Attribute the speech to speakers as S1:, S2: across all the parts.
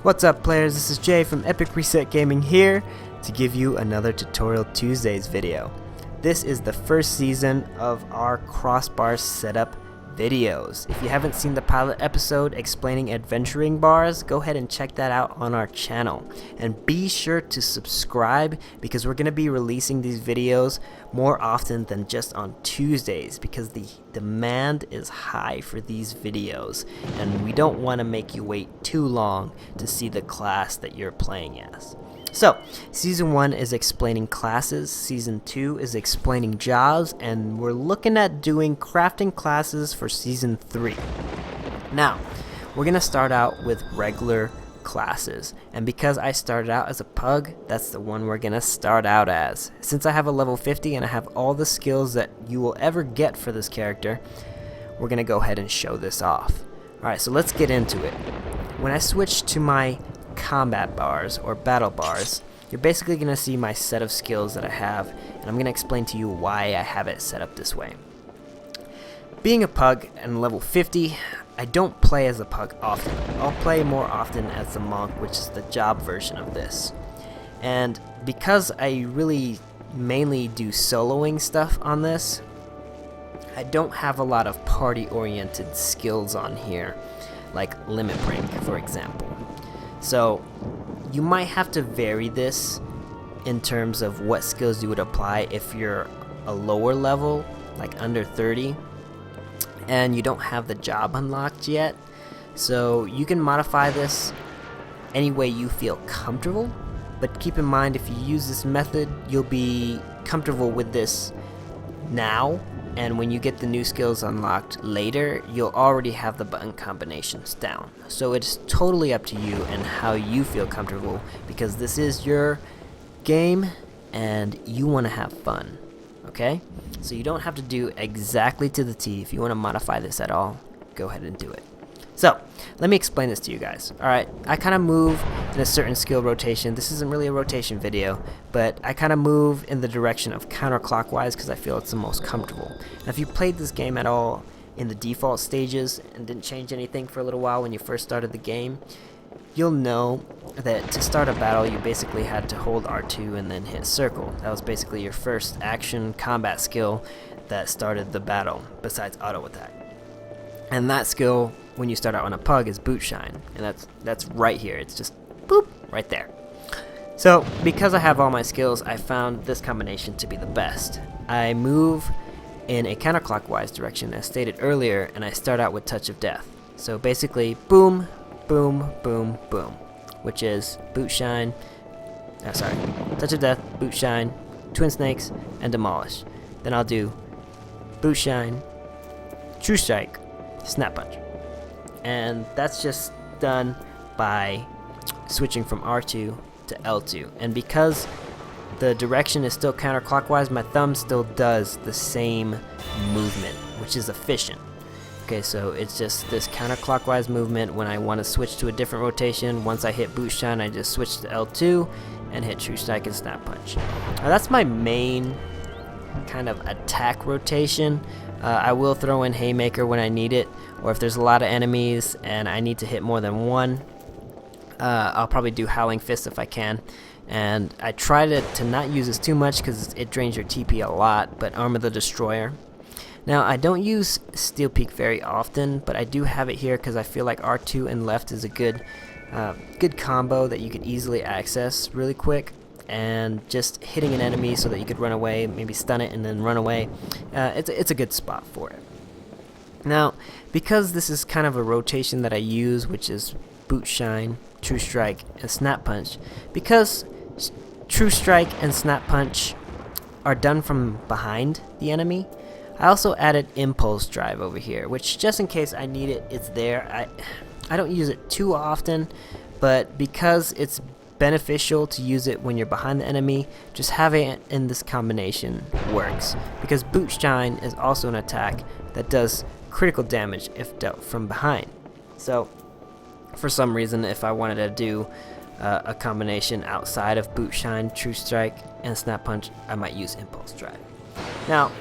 S1: What's up players, this is Jay from Epic Reset Gaming here to give you another Tutorial Tuesdays video. This is the first season of our Crossbars setup videos. If you haven't seen the pilot episode explaining adventuring bars, go ahead and check that out on our channel. And be sure to subscribe because we're going to be releasing these videos more often than just on Tuesdays because the demand is high for these videos and we don't want to make you wait too long to see the class that you're playing as. So, Season 1 is explaining classes, Season 2 is explaining jobs, and we're looking at doing crafting classes for Season 3. Now, we're going to start out with regular classes, and because I started out as a pug, that's the one we're going to start out as. Since I have a level 50 and I have all the skills that you will ever get for this character, we're going to go ahead and show this off. Alright, so let's get into it. When I switch to my combat bars or battle bars, you're basically going to see my set of skills that I have, and I'm going to explain to you why I have it set up this way. Being a pug and level 50, I don't play as a pug often. I'll play more often as the monk, which is the job version of this. And because I really mainly do soloing stuff on this, I don't have a lot of party oriented skills on here, like limit break for example. So you might have to vary this in terms of what skills you would apply if you're a lower level, like under 30, and you don't have the job unlocked yet. So you can modify this any way you feel comfortable, but keep in mind if you use this method, you'll be comfortable with this now, and when you get the new skills unlocked later, you'll already have the button combinations down. So it's totally up to you and how you feel comfortable, because this is your game and you want to have fun, okay? So you don't have to do exactly to the T. If you want to modify this at all, go ahead and do it. So, let me explain this to you guys. Alright, I kind of move in a certain skill rotation. This isn't really a rotation video, but I kind of move in the direction of counterclockwise because I feel it's the most comfortable. Now, if you played this game at all in the default stages and didn't change anything for a little while when you first started the game, you'll know that to start a battle you basically had to hold R2 and then hit circle. That was basically your first action combat skill that started the battle, besides auto attack. And that skill, when you start out on a pug, is boot shine, and that's right here. It's just boop right there. So because I have all my skills, I found this combination to be the best. I move in a counterclockwise direction as stated earlier, and I start out with touch of death. So basically boom, boom, boom, boom, which is boot shine, touch of death, boot shine, twin snakes, and demolish. Then I'll do boot shine, true strike, snap punch. And that's just done by switching from R2 to L2. And because the direction is still counterclockwise, my thumb still does the same movement, which is efficient. Okay, so it's just this counterclockwise movement. When I want to switch to a different rotation, once I hit boot shine, I just switch to L2 and hit true strike and snap punch. Now that's my main kind of attack rotation. I will throw in haymaker when I need it, or if there's a lot of enemies and I need to hit more than one, I'll probably do howling fist if I can. And I try to not use this too much because it drains your TP a lot, but armor the destroyer. Now I don't use steel peak very often, but I do have it here because I feel like R2 and left is a good combo that you could easily access really quick. And just hitting an enemy so that you could run away, maybe stun it and then run away, it's a good spot for it. Now, because this is kind of a rotation that I use, which is boot shine, true strike, and snap punch, because true strike and snap punch are done from behind the enemy, I also added impulse drive over here, which just in case I need it, it's there. I don't use it too often, but because it's beneficial to use it when you're behind the enemy, just having it in this combination works, because boot shine is also an attack that does critical damage if dealt from behind. So for some reason, if I wanted to do a combination outside of boot shine, true strike, and snap punch, I might use impulse drive. Now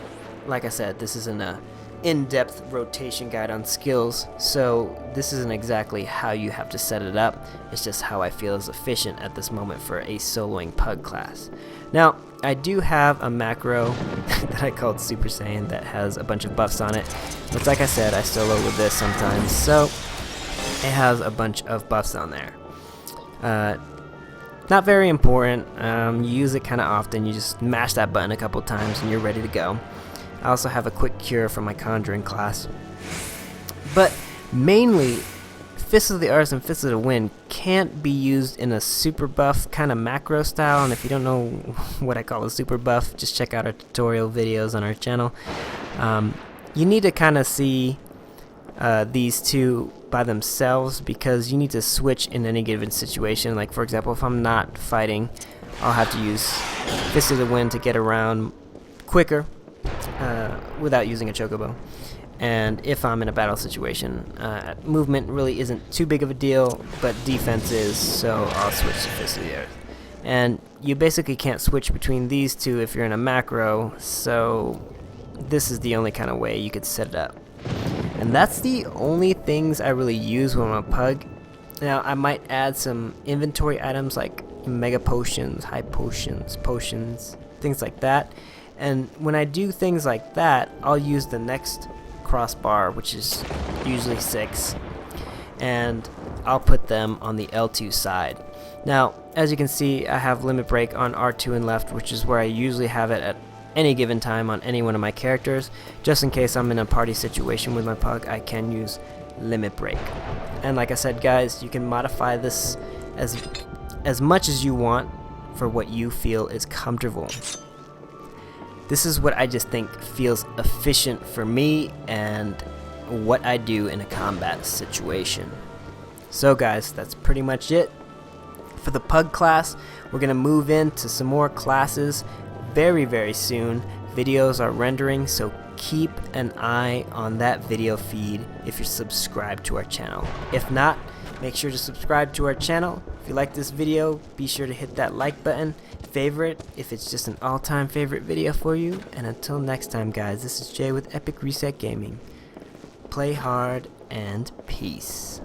S1: like I said, this isn't a in-depth rotation guide on skills, so this isn't exactly how you have to set it up, it's just how I feel is efficient at this moment for a soloing Pug class. Now, I do have a macro that I called Super Saiyan that has a bunch of buffs on it, but like I said, I solo with this sometimes, so it has a bunch of buffs on there. Not very important, you use it kind of often, you just mash that button a couple times and you're ready to go. I also have a quick cure for my Conjuring class. But mainly, Fists of the Arts and Fists of the Wind can't be used in a super buff kind of macro style, and if you don't know what I call a super buff, just check out our tutorial videos on our channel. You need to kind of see these two by themselves because you need to switch in any given situation. Like for example, if I'm not fighting, I'll have to use Fists of the Wind to get around quicker without using a chocobo. And if I'm in a battle situation, movement really isn't too big of a deal, but defense is, so I'll switch to Fist of the Earth. And you basically can't switch between these two if you're in a macro, so this is the only kind of way you could set it up. And that's the only things I really use when I'm a Pug. Now I might add some inventory items like mega potions, high potions, things like that. And when I do things like that, I'll use the next crossbar, which is usually 6, and I'll put them on the L2 side. Now, as you can see, I have limit break on R2 and left, which is where I usually have it at any given time on any one of my characters. Just in case I'm in a party situation with my Pug, I can use limit break. And like I said, guys, you can modify this as much as you want for what you feel is comfortable. This is what I just think feels efficient for me and what I do in a combat situation. So guys, that's pretty much it for the Pug class. We're going to move into some more classes very soon. Videos are rendering, so keep an eye on that video feed if you're subscribed to our channel. If not, make sure to subscribe to our channel. If you like this video, be sure to hit that like button, favorite if it's just an all-time favorite video for you, and until next time guys, this is Jay with Epic Reset Gaming. Play hard and peace.